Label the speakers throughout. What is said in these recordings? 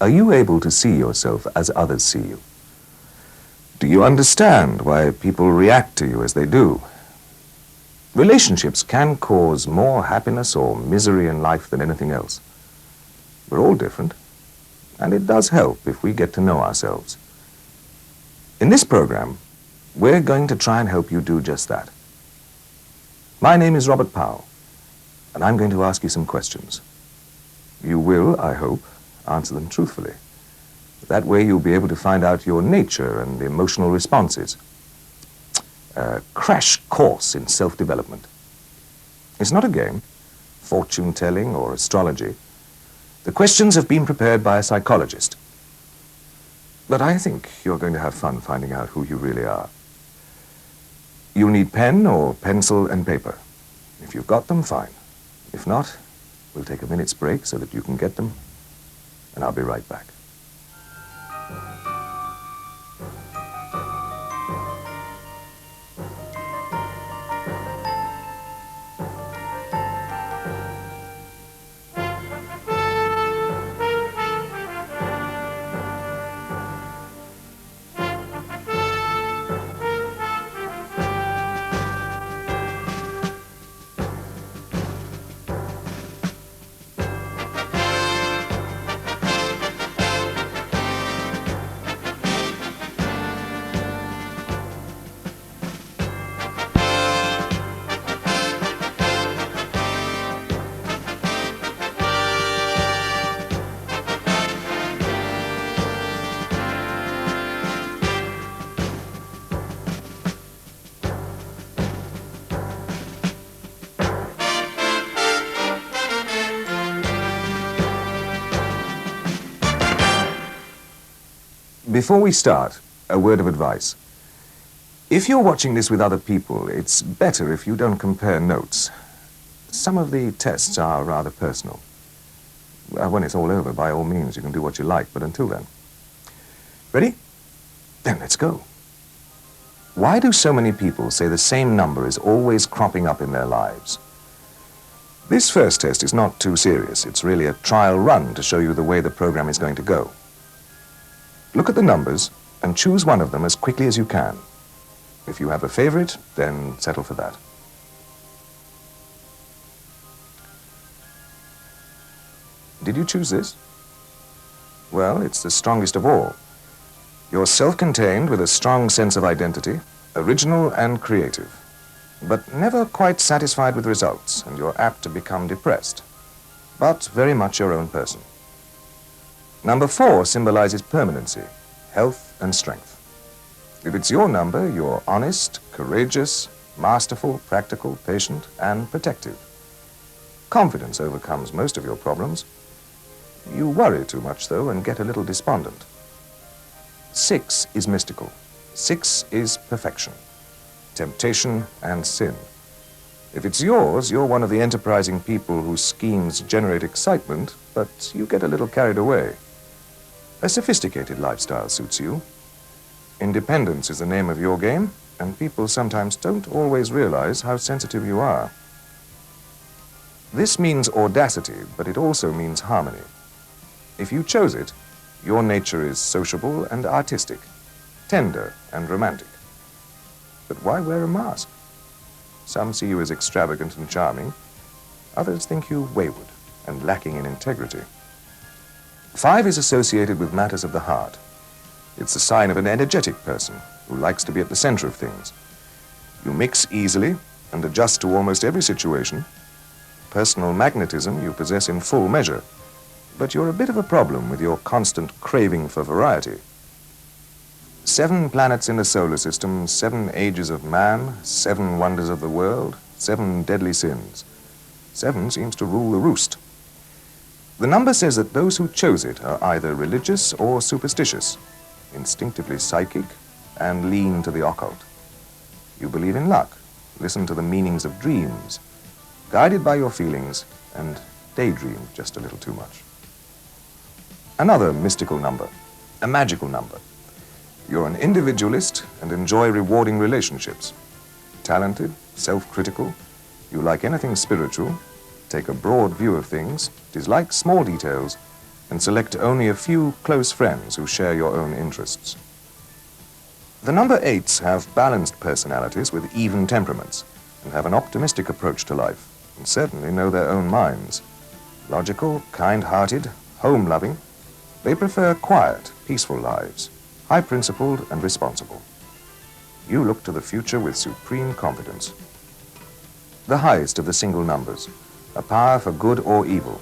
Speaker 1: Are you able to see yourself as others see you? Do you understand why people react to you as they do? Relationships can cause more happiness or misery in life than anything else. We're all different, and it does help if we get to know ourselves. In this program, we're going to try and help you do just that. My name is Robert Powell, and I'm going to ask you some questions. You will, I hope, answer them truthfully. That way you'll be able to find out your nature and emotional responses. A crash course in self-development. It's not a game, fortune-telling or astrology. The questions have been prepared by a psychologist. But I think you're going to have fun finding out who you really are. You'll need pen or pencil and paper. If you've got them, fine. If not, we'll take a minute's break so that you can get them, and I'll be right back. Before we start, a word of advice. If you're watching this with other people, it's better if you don't compare notes. Some of the tests are rather personal. When it's all over, by all means, you can do what you like, but until then. Ready? Then let's go. Why do so many people say the same number is always cropping up in their lives? This first test is not too serious. It's really a trial run to show you the way the program is going to go. Look at the numbers and choose one of them as quickly as you can. If you have a favorite, then settle for that. Did you choose this? Well, it's the strongest of all. You're self-contained with a strong sense of identity, original and creative, but never quite satisfied with results, and you're apt to become depressed, but very much your own person. Number 4 symbolizes permanency, health and strength. If it's your number, you're honest, courageous, masterful, practical, patient, and protective. Confidence overcomes most of your problems. You worry too much, though, and get a little despondent. 6 is mystical. 6 is perfection, temptation, and sin. If it's yours, you're one of the enterprising people whose schemes generate excitement, but you get a little carried away. A sophisticated lifestyle suits you. Independence is the name of your game, and people sometimes don't always realize how sensitive you are. This means audacity, but it also means harmony. If you chose it, your nature is sociable and artistic, tender and romantic. But why wear a mask? Some see you as extravagant and charming. Others think you wayward and lacking in integrity. 5 is associated with matters of the heart. It's a sign of an energetic person who likes to be at the center of things. You mix easily and adjust to almost every situation. Personal magnetism you possess in full measure, but you're a bit of a problem with your constant craving for variety. 7 planets in the solar system, 7 ages of man, 7 wonders of the world, 7 deadly sins. 7 seems to rule the roost. The number says that those who chose it are either religious or superstitious, instinctively psychic, and lean to the occult. You believe in luck, listen to the meanings of dreams, guided by your feelings, and daydream just a little too much. Another mystical number, a magical number. You're an individualist and enjoy rewarding relationships. Talented, self-critical, you like anything spiritual, take a broad view of things, dislike small details, and select only a few close friends who share your own interests. The number 8s have balanced personalities with even temperaments and have an optimistic approach to life and certainly know their own minds. Logical, kind-hearted, home-loving, they prefer quiet, peaceful lives, high-principled and responsible. You look to the future with supreme confidence. The highest of the single numbers, a power for good or evil.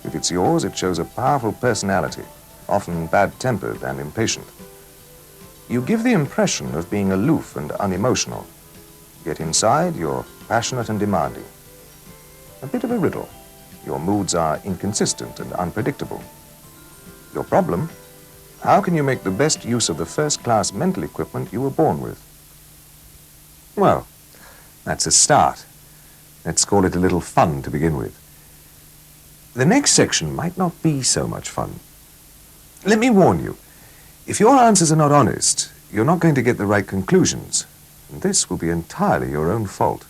Speaker 1: If it's yours, it shows a powerful personality, often bad-tempered and impatient. You give the impression of being aloof and unemotional, yet inside you're passionate and demanding. A bit of a riddle. Your moods are inconsistent and unpredictable. Your problem? How can you make the best use of the first-class mental equipment you were born with?
Speaker 2: Well, that's a start. Let's call it a little fun to begin with. The next section might not be so much fun. Let me warn you, if your answers are not honest, you're not going to get the right conclusions, and this will be entirely your own fault.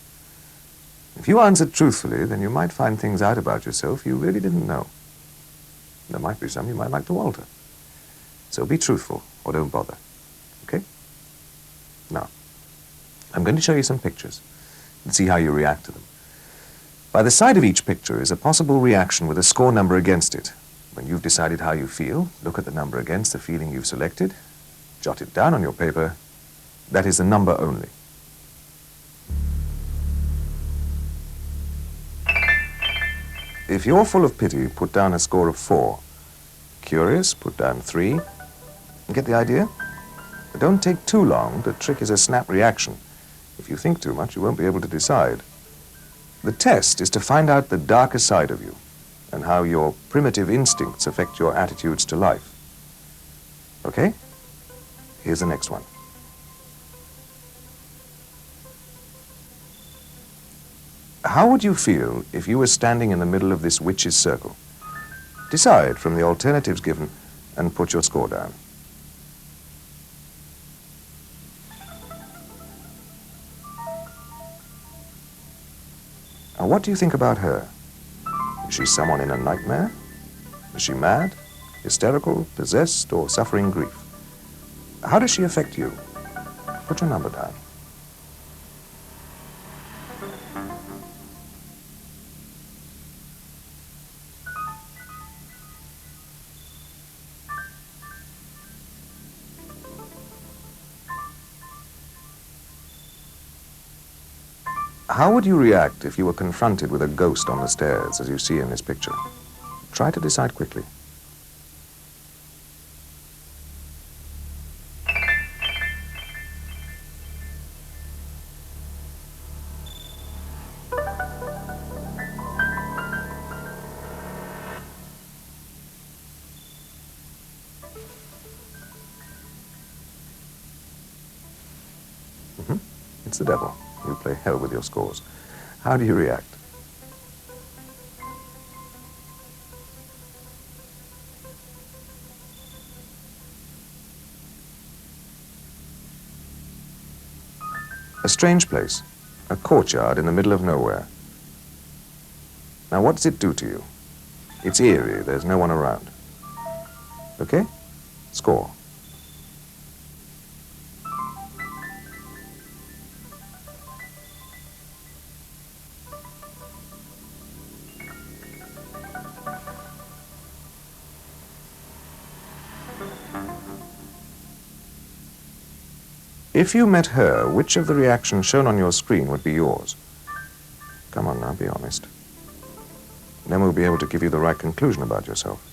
Speaker 2: If you answered truthfully, then you might find things out about yourself you really didn't know. There might be some you might like to alter. So be truthful, or don't bother. Okay? Now, I'm going to show you some pictures and see how you react to them. By the side of each picture is a possible reaction with a score number against it. When you've decided how you feel, look at the number against the feeling you've selected, jot it down on your paper. That is the number only. If you're full of pity, put down a score of 4. Curious, put down 3. Get the idea? But don't take too long. The trick is a snap reaction. If you think too much, you won't be able to decide. The test is to find out the darker side of you and how your primitive instincts affect your attitudes to life. Okay? Here's the next one. How would you feel if you were standing in the middle of this witch's circle? Decide from the alternatives given and put your score down. Now, what do you think about her? Is she someone in a nightmare? Is she mad, hysterical, possessed, or suffering grief? How does she affect you? Put your number down. How would you react if you were confronted with a ghost on the stairs, as you see in this picture? Try to decide quickly. It's the devil. You play hell with your scores. How do you react? A strange place, a courtyard in the middle of nowhere. Now, what does it do to you? It's eerie, there's no one around. Okay? Score. If you met her, which of the reactions shown on your screen would be yours? Come on now, be honest. Then we'll be able to give you the right conclusion about yourself.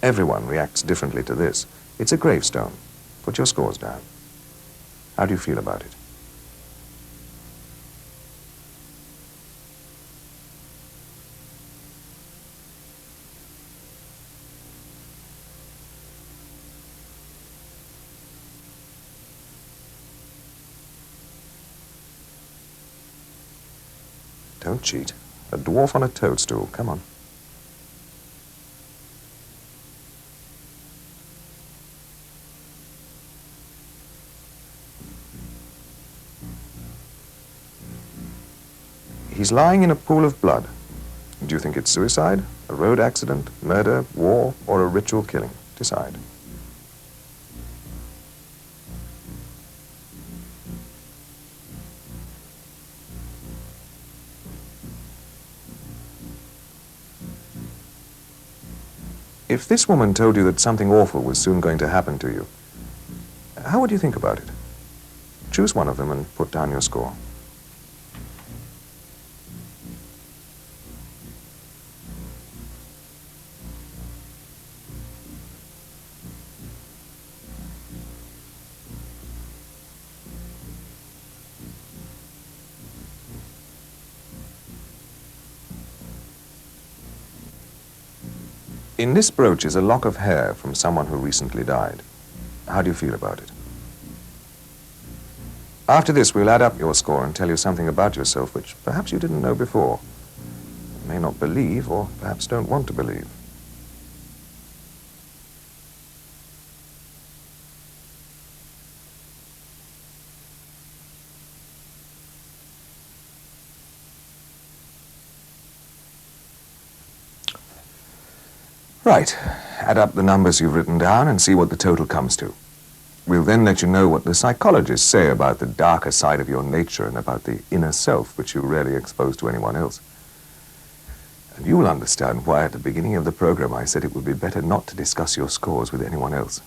Speaker 2: Everyone reacts differently to this. It's a gravestone. Put your scores down. How do you feel about it?
Speaker 1: Don't cheat. A dwarf on a toadstool. Come on. He's lying in a pool of blood. Do you think it's suicide, a road accident, murder, war, or a ritual killing? Decide. If this woman told you that something awful was soon going to happen to you, how would you think about it? Choose one of them and put down your score. In this brooch is a lock of hair from someone who recently died. How do you feel about it? After this, we'll add up your score and tell you something about yourself which perhaps you didn't know before. You may not believe, or perhaps don't want to believe. Right. Add up the numbers you've written down and see what the total comes to. We'll then let you know what the psychologists say about the darker side of your nature and about the inner self, which you rarely expose to anyone else. And you will understand why at the beginning of the program I said it would be better not to discuss your scores with anyone else.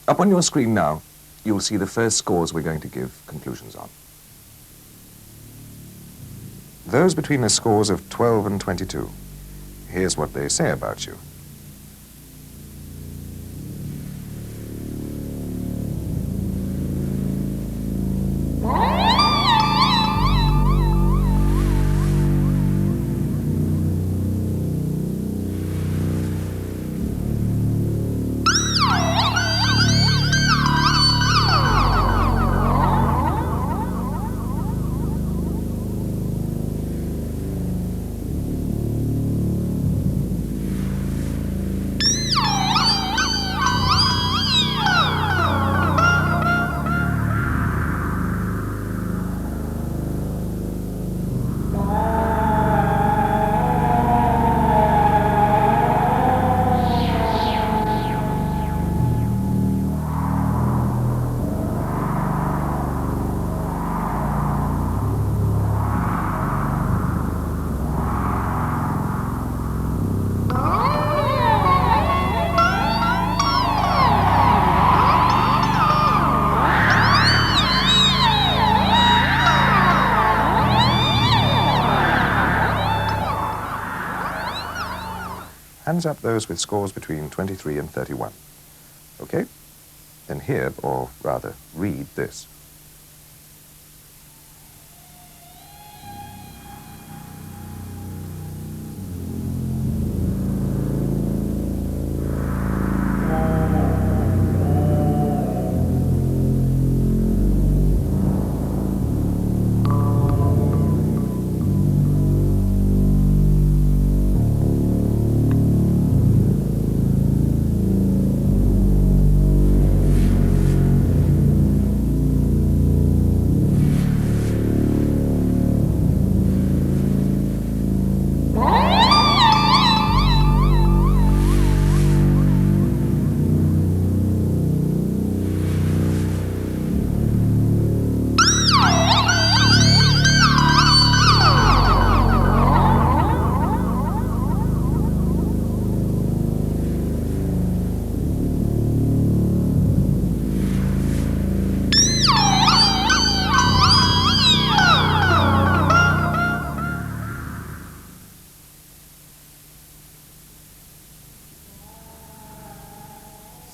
Speaker 1: Up on your screen now, you'll see the first scores we're going to give conclusions on. Those between the scores of 12 and 22. Here's what they say about you. Hands up those with scores between 23 and 31. Okay? Then hear, or rather, read this.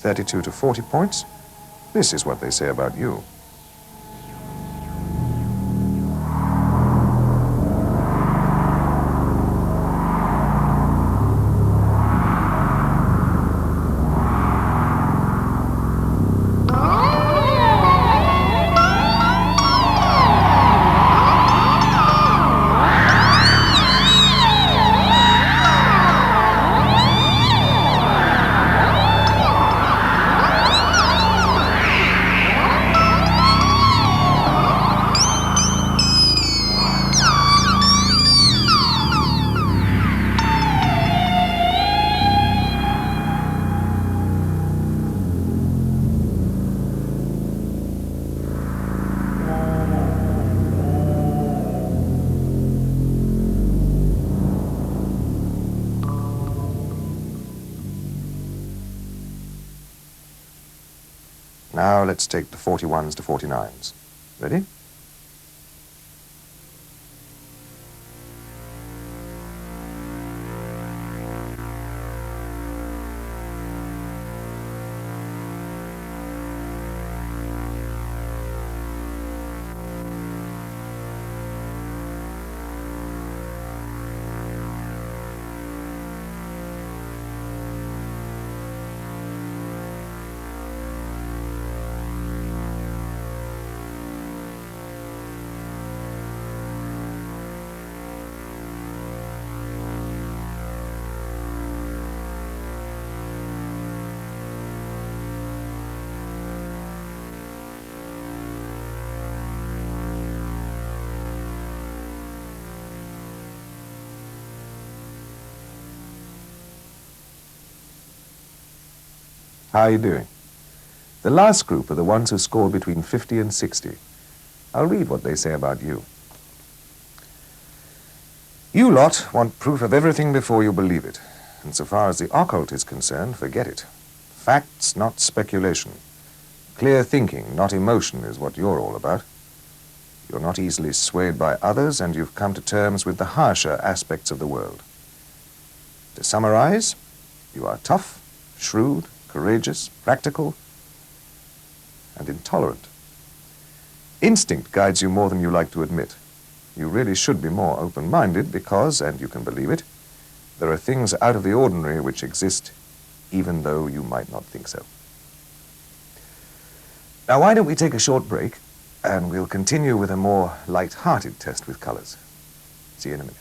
Speaker 1: 32 to 40 points, this is what they say about you. Now let's take the 41s to 49s. Ready? How are you doing? The last group are the ones who scored between 50 and 60. I'll read what they say about you. You lot want proof of everything before you believe it. And so far as the occult is concerned, forget it. Facts, not speculation. Clear thinking, not emotion, is what you're all about. You're not easily swayed by others, and you've come to terms with the harsher aspects of the world. To summarize, you are tough, shrewd, courageous, practical, and intolerant. Instinct guides you more than you like to admit. You really should be more open-minded because, and you can believe it, there are things out of the ordinary which exist even though you might not think so. Now, why don't we take a short break and we'll continue with a more light-hearted test with colors. See you in a minute.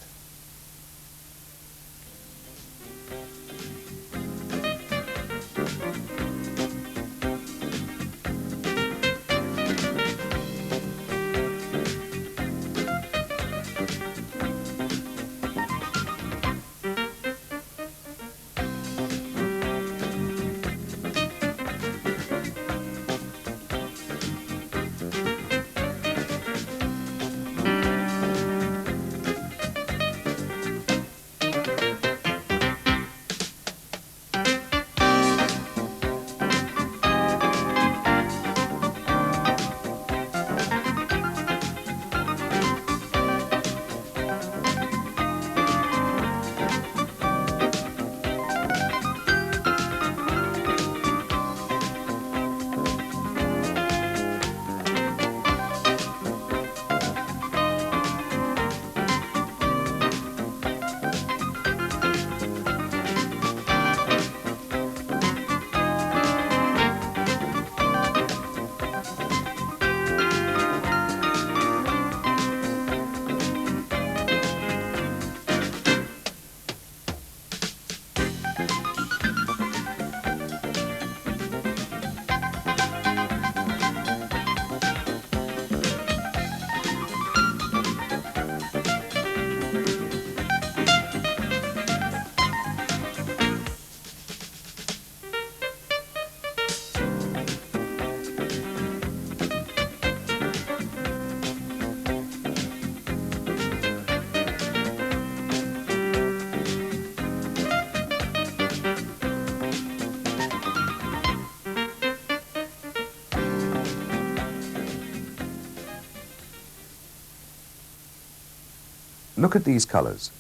Speaker 1: Look at these colors.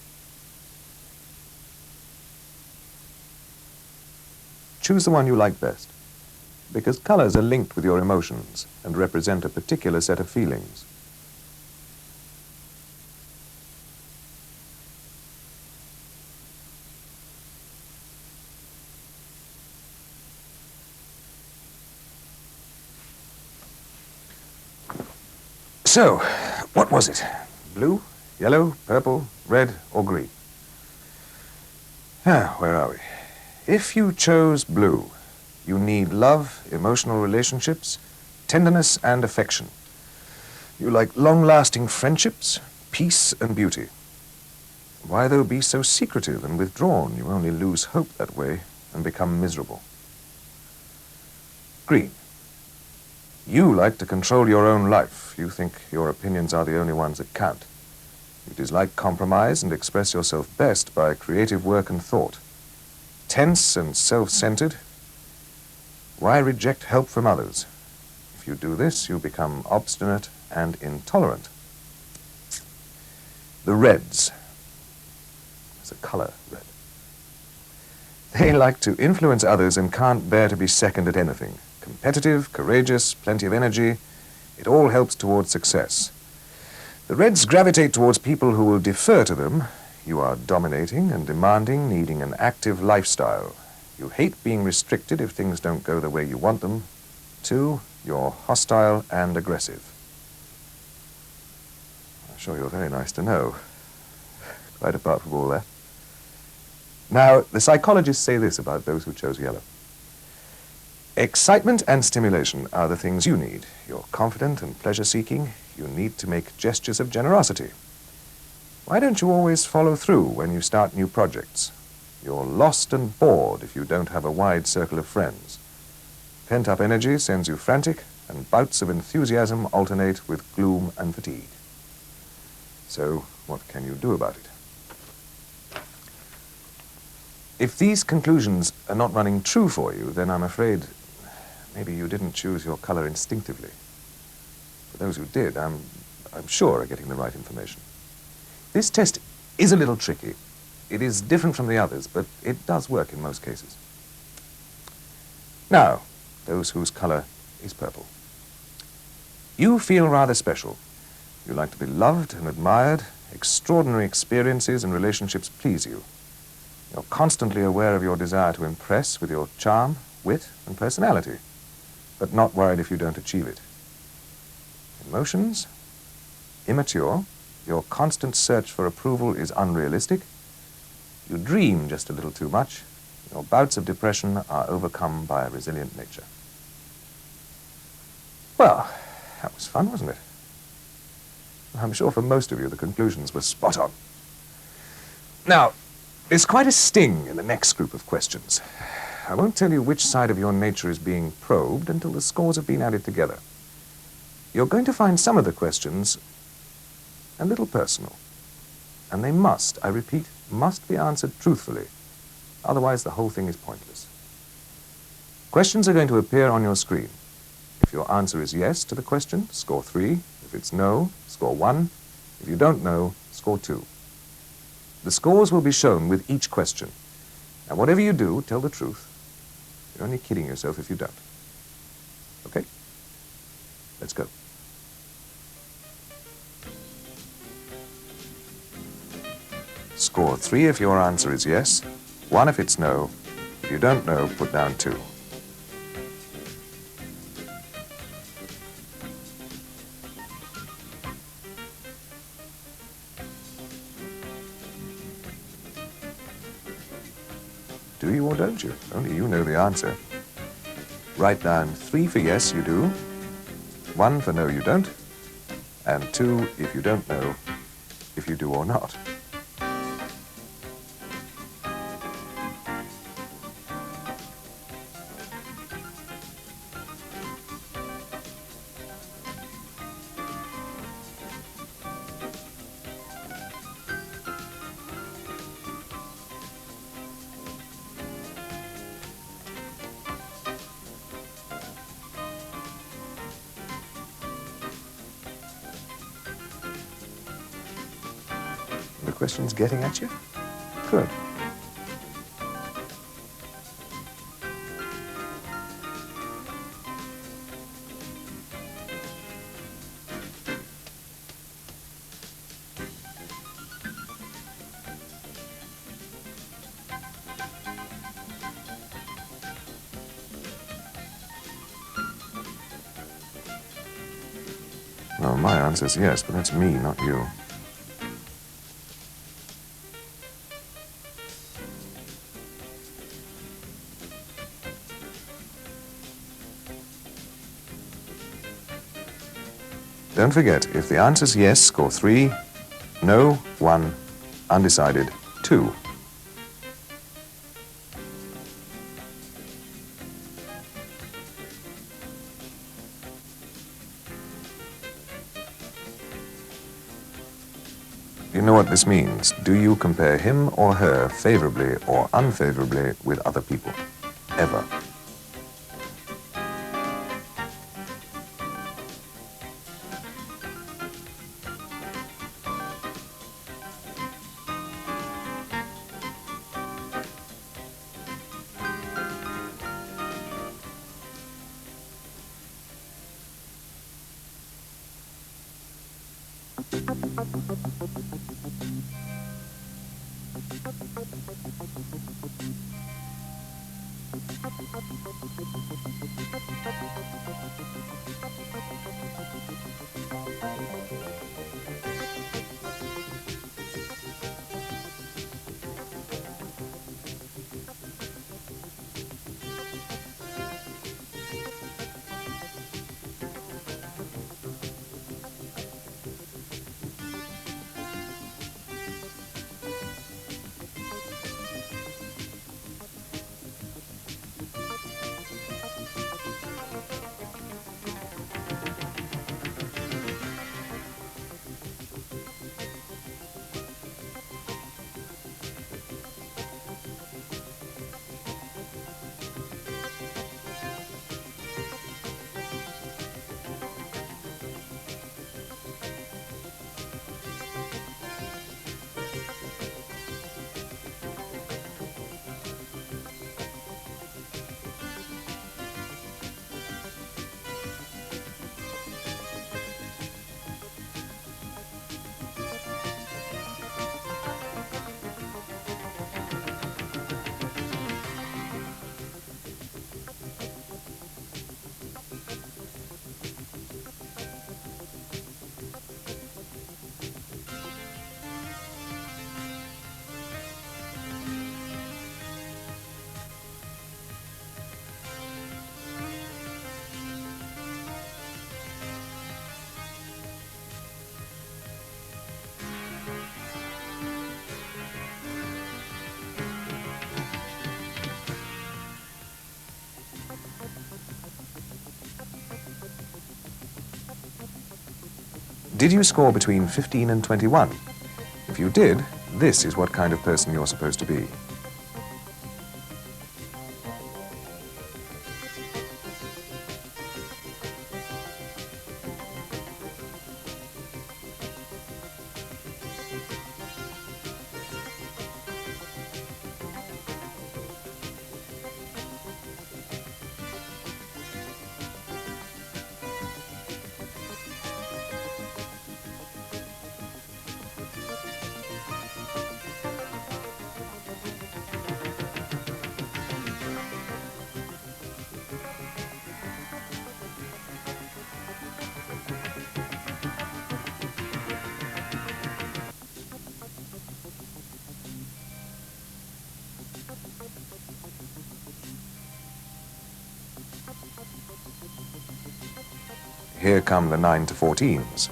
Speaker 1: Choose the one you like best. because colors are linked with your emotions and represent a particular set of feelings. So, what was it? Blue, yellow, purple, red, or green? Where are we? If you chose blue, you need love, emotional relationships, tenderness, and affection. You like long-lasting friendships, peace, and beauty. Why, though, be so secretive and withdrawn? You only lose hope that way and become miserable. Green. You like to control your own life. You think your opinions are the only ones that count. You dislike compromise and express yourself best by creative work and thought. Tense and self-centered. Why reject help from others? If you do this, you become obstinate and intolerant. The reds. There's a color, red. They like to influence others and can't bear to be second at anything. Competitive, courageous, plenty of energy. It all helps towards success. The reds gravitate towards people who will defer to them. You are dominating and demanding, needing an active lifestyle. You hate being restricted if things don't go the way you want them. 2, you're hostile and aggressive. I'm sure you're very nice to know, quite apart from all that. Now, the psychologists say this about those who chose yellow. Excitement and stimulation are the things you need. You're confident and pleasure-seeking. You need to make gestures of generosity. Why don't you always follow through when you start new projects? You're lost and bored if you don't have a wide circle of friends. Pent-up energy sends you frantic, and bouts of enthusiasm alternate with gloom and fatigue. So, what can you do about it? If these conclusions are not running true for you, then I'm afraid maybe you didn't choose your color instinctively. For those who did, I'm sure are getting the right information. This test is a little tricky. It is different from the others, but it does work in most cases. Now, those whose color is purple. You feel rather special. You like to be loved and admired. Extraordinary experiences and relationships please you. You're constantly aware of your desire to impress with your charm, wit, and personality, but not worried if you don't achieve it. Emotions? Immature. Your constant search for approval is unrealistic. You dream just a little too much. Your bouts of depression are overcome by a resilient nature. Well, that was fun, wasn't it? I'm sure for most of you the conclusions were spot on. Now, there's quite a sting in the next group of questions. I won't tell you which side of your nature is being probed until the scores have been added together. You're going to find some of the questions a little personal, and they must, I repeat, must be answered truthfully. Otherwise, the whole thing is pointless. Questions are going to appear on your screen. If your answer is yes to the question, score 3. If it's no, score 1. If you don't know, score 2. The scores will be shown with each question. And whatever you do, tell the truth. You're only kidding yourself if you don't. Okay? Let's go. Score 3 if your answer is yes, 1 if it's no. If you don't know, put down 2. Do you or don't you? Only you know the answer. Write down 3 for yes, you do, 1 for no, you don't, and 2 if you don't know, if you do or not. The question's getting at you? Good. No, my answer's yes, but that's me, not you. Don't forget, if the answer's yes, score 3, no, 1, undecided, 2. You know what this means. Do you compare him or her favorably or unfavorably with other people? Ever? Did you score between 15 and 21? If you did, this is what kind of person you're supposed to be. Here come the 9 to 14s.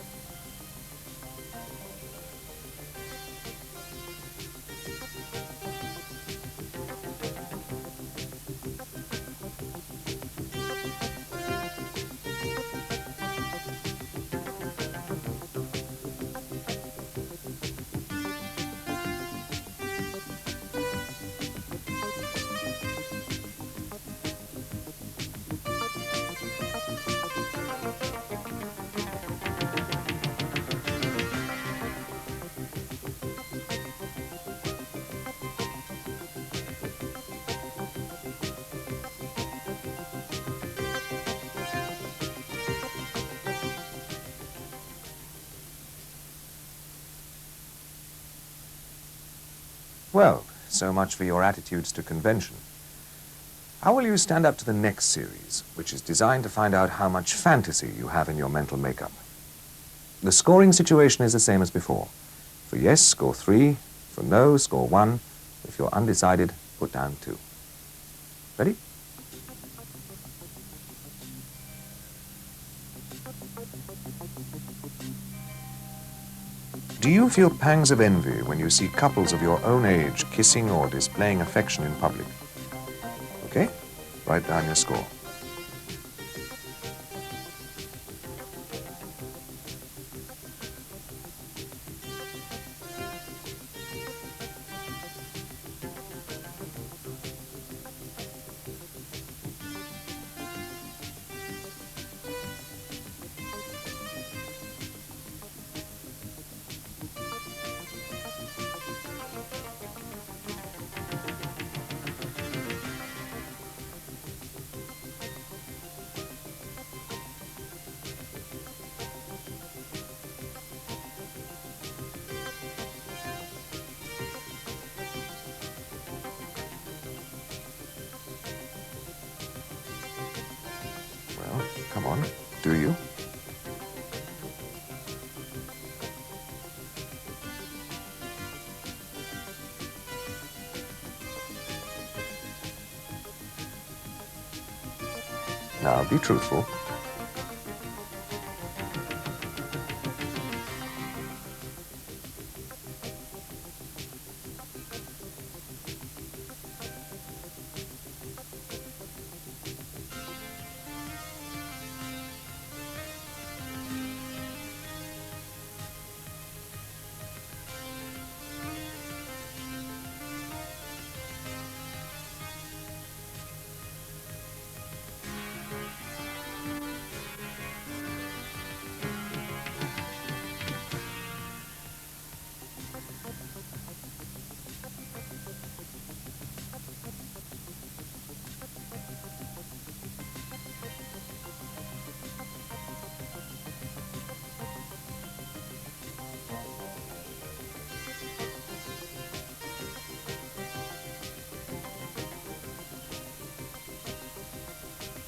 Speaker 1: Well, so much for your attitudes to convention. How will you stand up to the next series, which is designed to find out how much fantasy you have in your mental makeup?
Speaker 2: The scoring situation is the same as before. For yes, score 3. For no, score 1. If you're undecided, put down 2. Ready? Do you feel pangs of envy when you see couples of your own age kissing or displaying affection in public? Okay, write down your score. Well, come on, do you? Now, be truthful.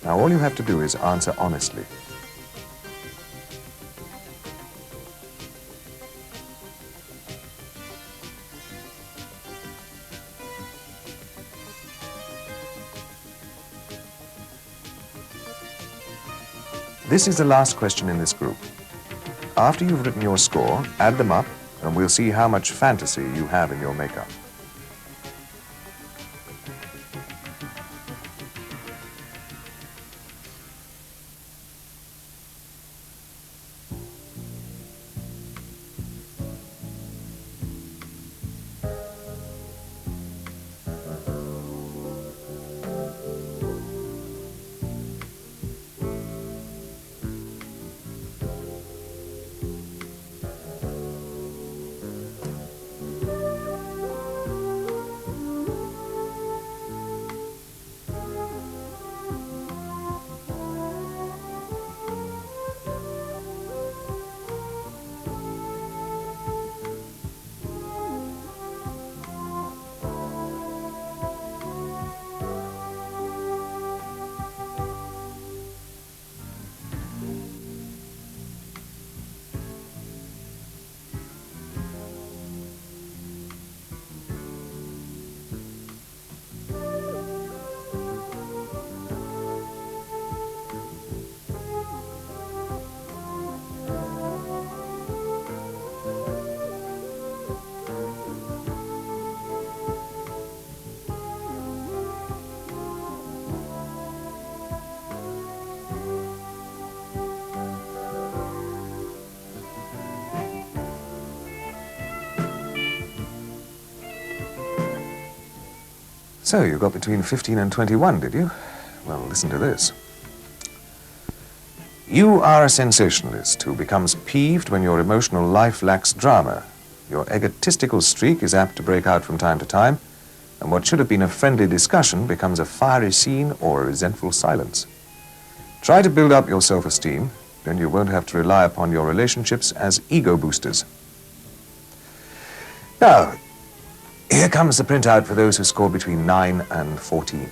Speaker 2: Now, all you have to do is answer honestly. This is the last question in this group. After you've written your score, add them up, and we'll see how much fantasy you have in your makeup. So, you got between 15 and 21, did you? Well, listen to this. You are a sensationalist who becomes peeved when your emotional life lacks drama. Your egotistical streak is apt to break out from time to time, and what should have been a friendly discussion becomes a fiery scene or a resentful silence. Try to build up your self-esteem, then you won't have to rely upon your relationships as ego boosters. Now, here comes the printout for those who scored between 9 and 14.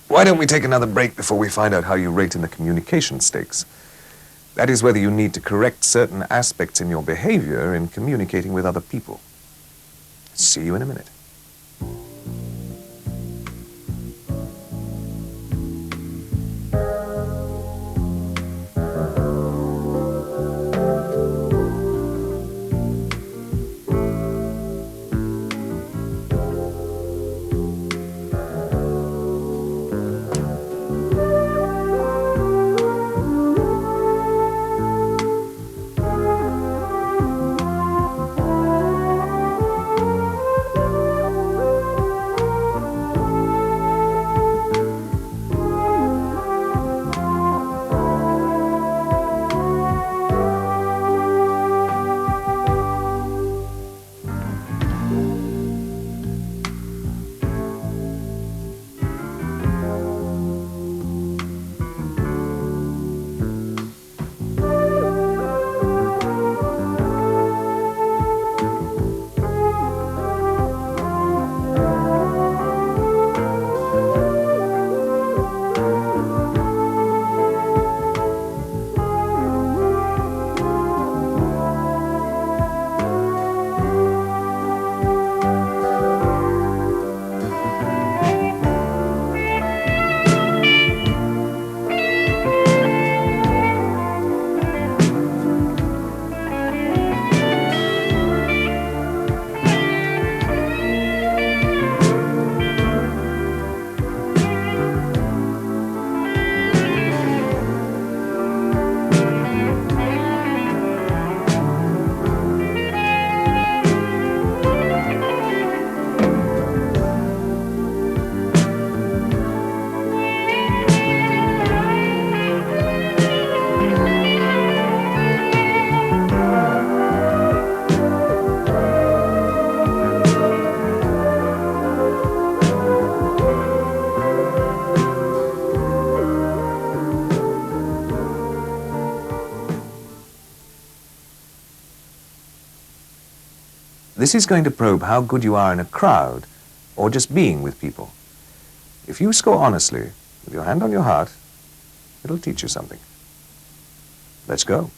Speaker 2: Why don't we take another break before we find out how you rate in the communication stakes? That is whether you need to correct certain aspects in your behavior in communicating with other people. See you in a minute. This is going to probe how good you are in a crowd or just being with people. If you score honestly, with your hand on your heart, it'll teach you something. Let's go.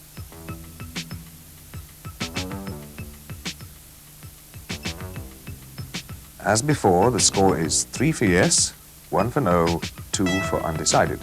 Speaker 2: As before, the score is 3 for yes, 1 for no, 2 for undecided.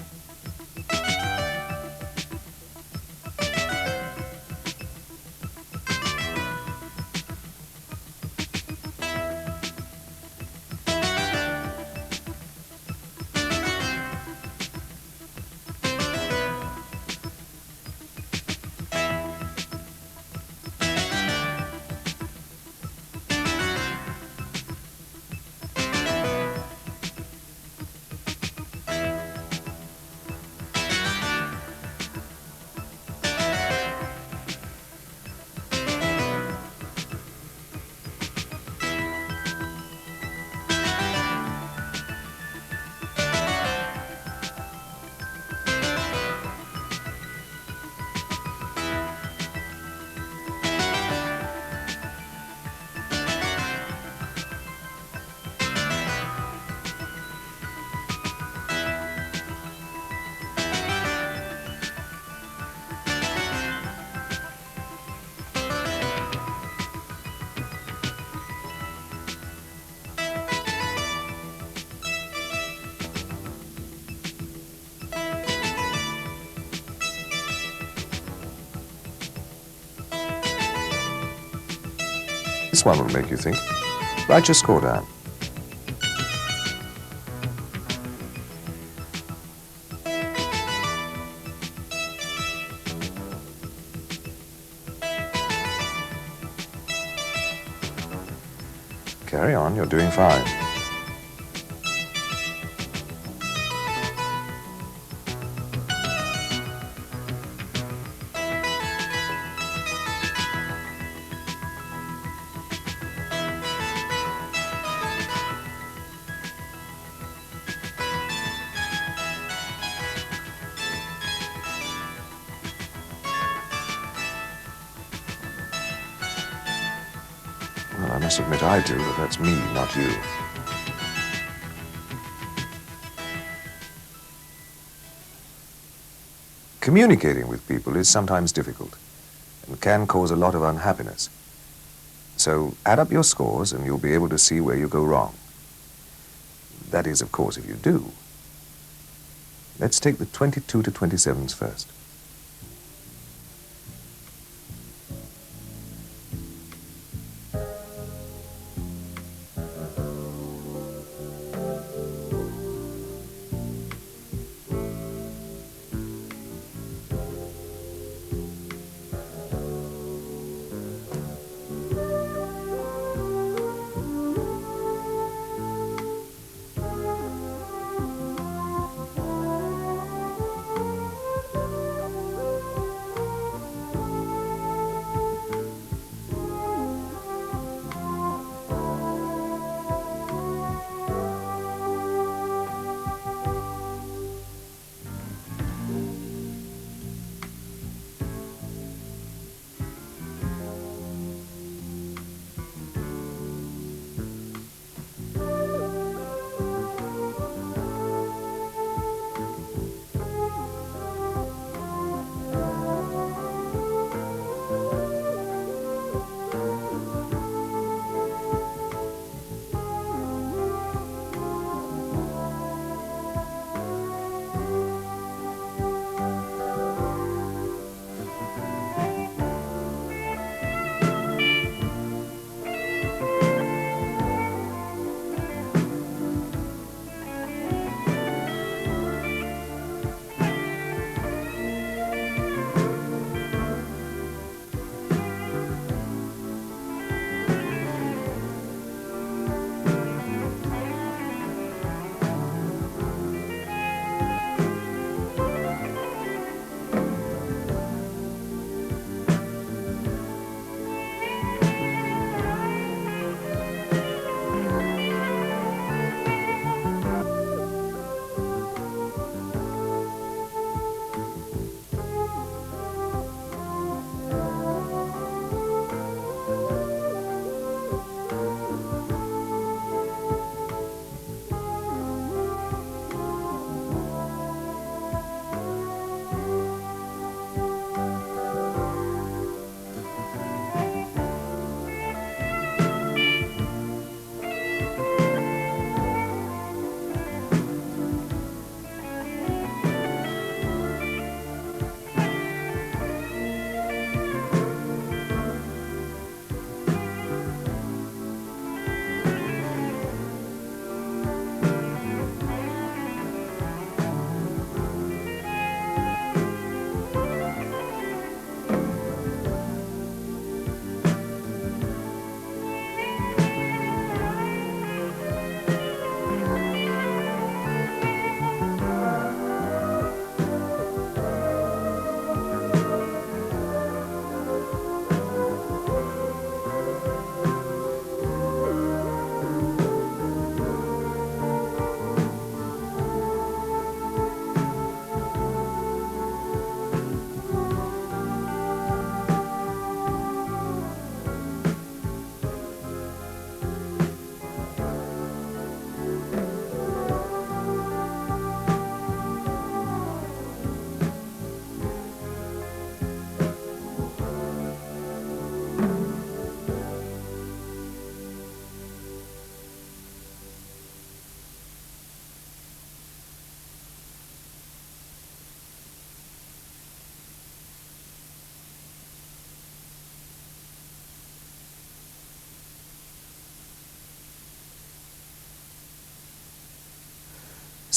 Speaker 2: This one will make you think. Write your score down. Carry on, you're doing fine. Well, I must admit I do, but that's me, not you.
Speaker 1: Communicating with people is sometimes difficult and can cause a lot of unhappiness. So add up your scores and you'll be able to see where you go wrong. That is, of course, if you do. Let's take the 22 to 27s first.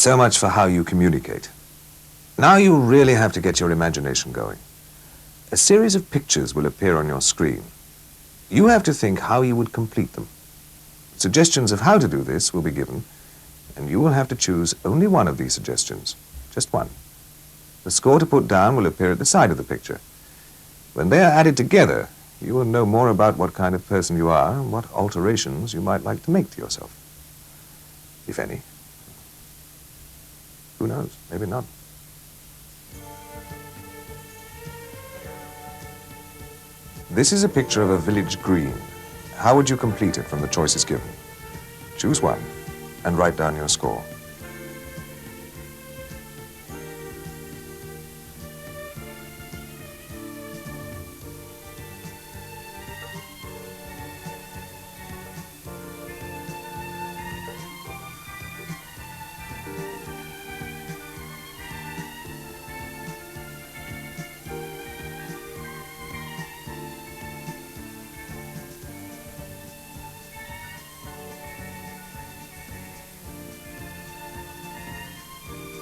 Speaker 1: So much for how you communicate. Now you really have to get your imagination going. A series of pictures will appear on your screen. You have to think how you would complete them. Suggestions of how to do this will be given, and you will have to choose only one of these suggestions, just one. The score to put down will appear at the side of the picture. When they are added together, you will know more about what kind of person you are and what alterations you might like to make to yourself, if any. Who knows? Maybe not. This is a picture of a village green. How would you complete it from the choices given? Choose one and write down your score.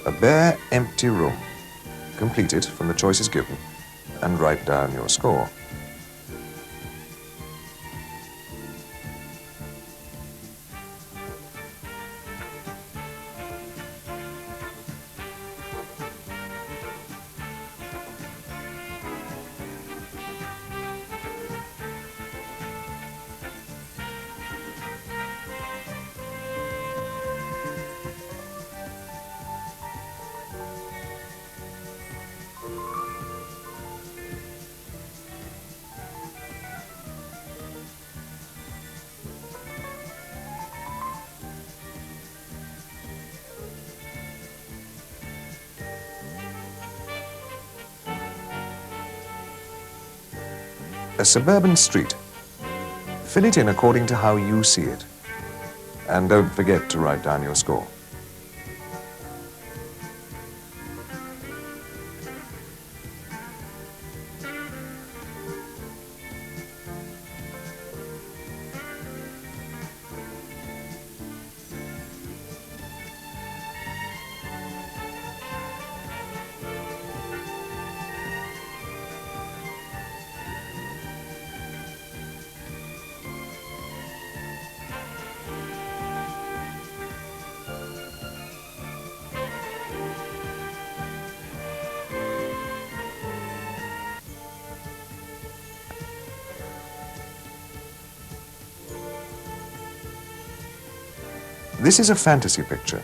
Speaker 1: A bare, empty room. Complete it from the choices given and write down your score. A suburban street. Fill it in according to how you see it. And don't forget to write down your score. This is a fantasy picture.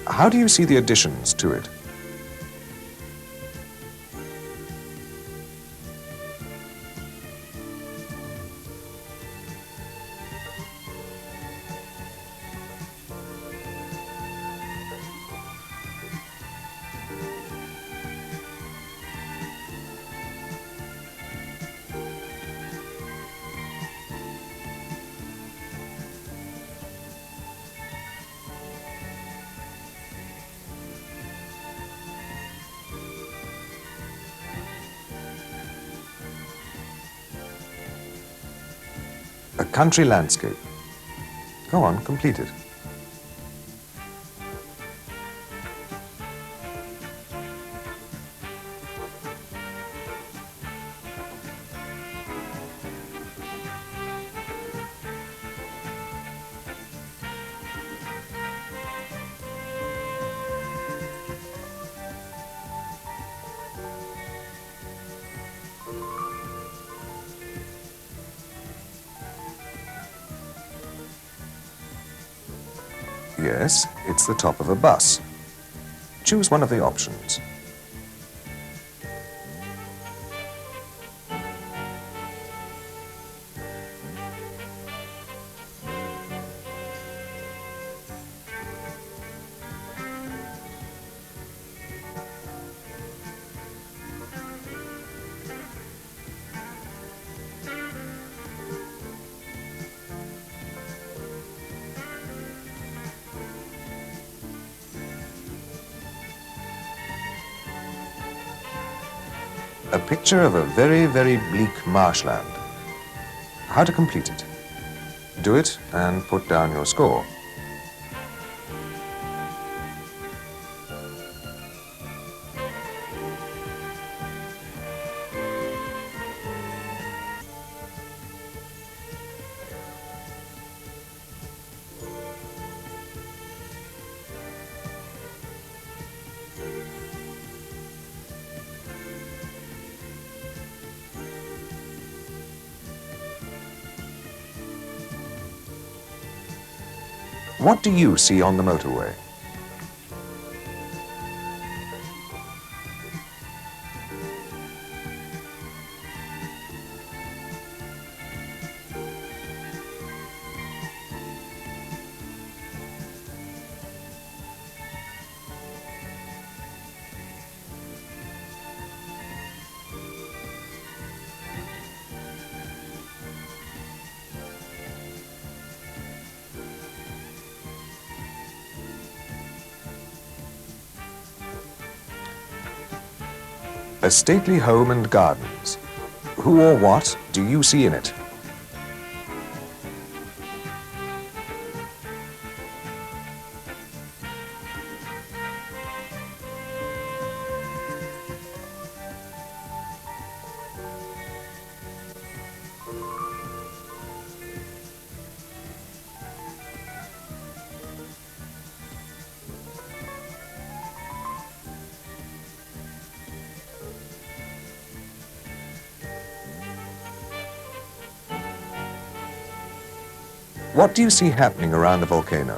Speaker 1: How do you see the additions to it? A country landscape. Go on, complete it. Yes, it's the top of a bus. Choose one of the options. A picture of a very, very bleak marshland. How to complete it? Do it and put down your score. What do you see on the motorway? A stately home and gardens. Who or what do you see in it?
Speaker 2: What do you see happening around the volcano?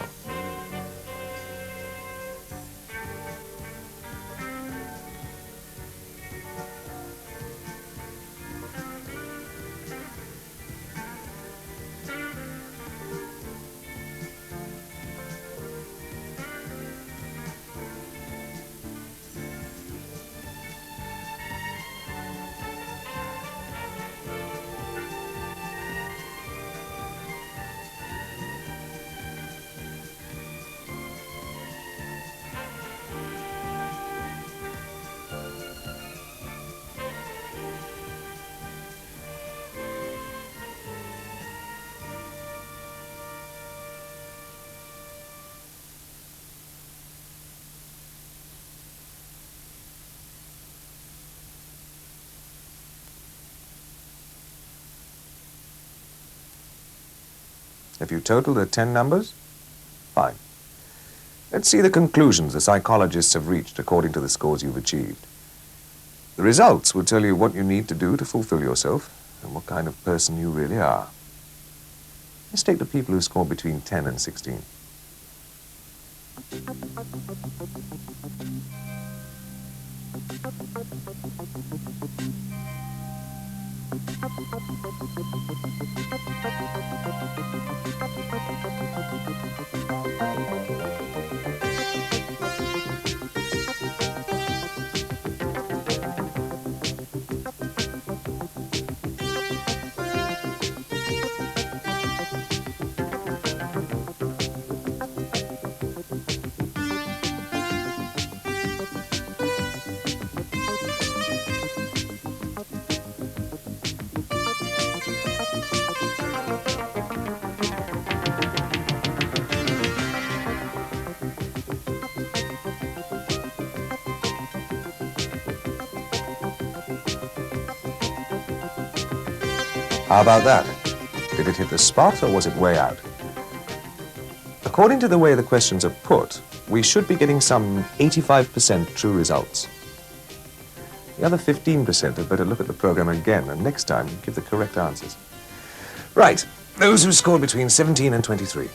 Speaker 2: Have you totaled the 10 numbers? Fine. Let's see the conclusions the psychologists have reached according to the scores you've achieved. The results will tell you what you need to do to fulfill yourself and what kind of person you really are. Let's take the people who scored between 10 and 16. How about that? Did it hit the spot or was it way out? According to the way the questions are put, we should be getting some 85% true results. The other 15% had better look at the program again and next time give the correct answers. Right, those who scored between 17 and 23.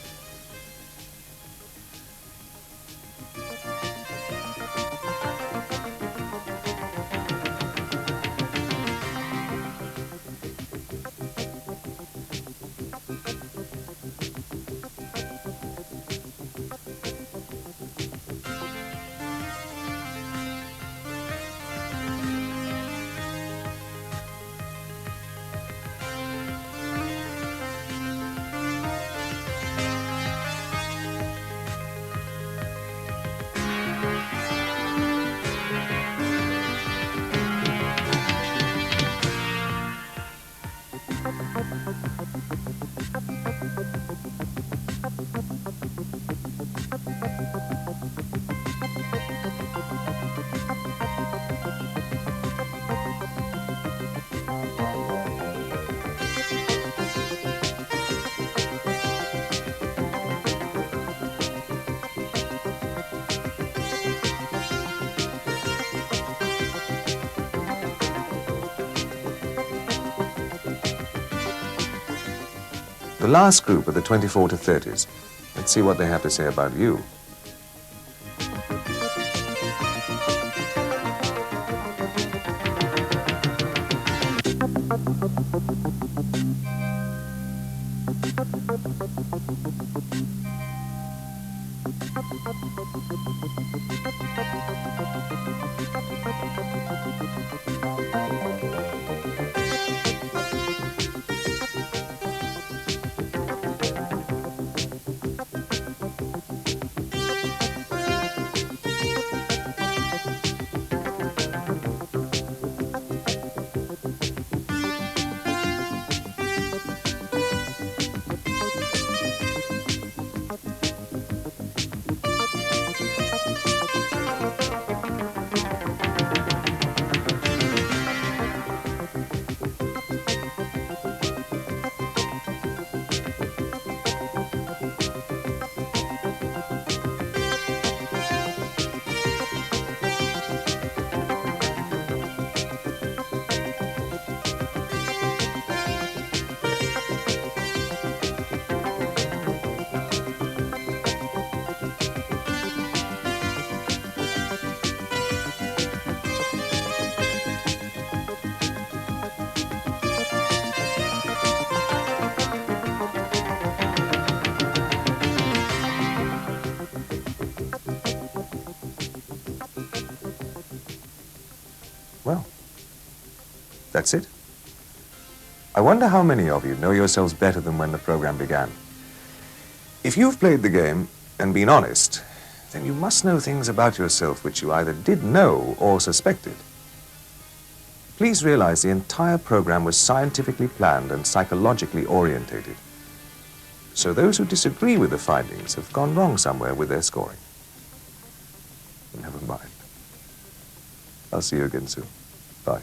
Speaker 2: The last group are the 24 to 30s. Let's see what they have to say about you. That's it. I wonder how many of you know yourselves better than when the program began. If you've played the game and been honest, then you must know things about yourself which you either did know or suspected. Please realize the entire program was scientifically planned and psychologically orientated. So those who disagree with the findings have gone wrong somewhere with their scoring. Never mind. I'll see you again soon. Bye.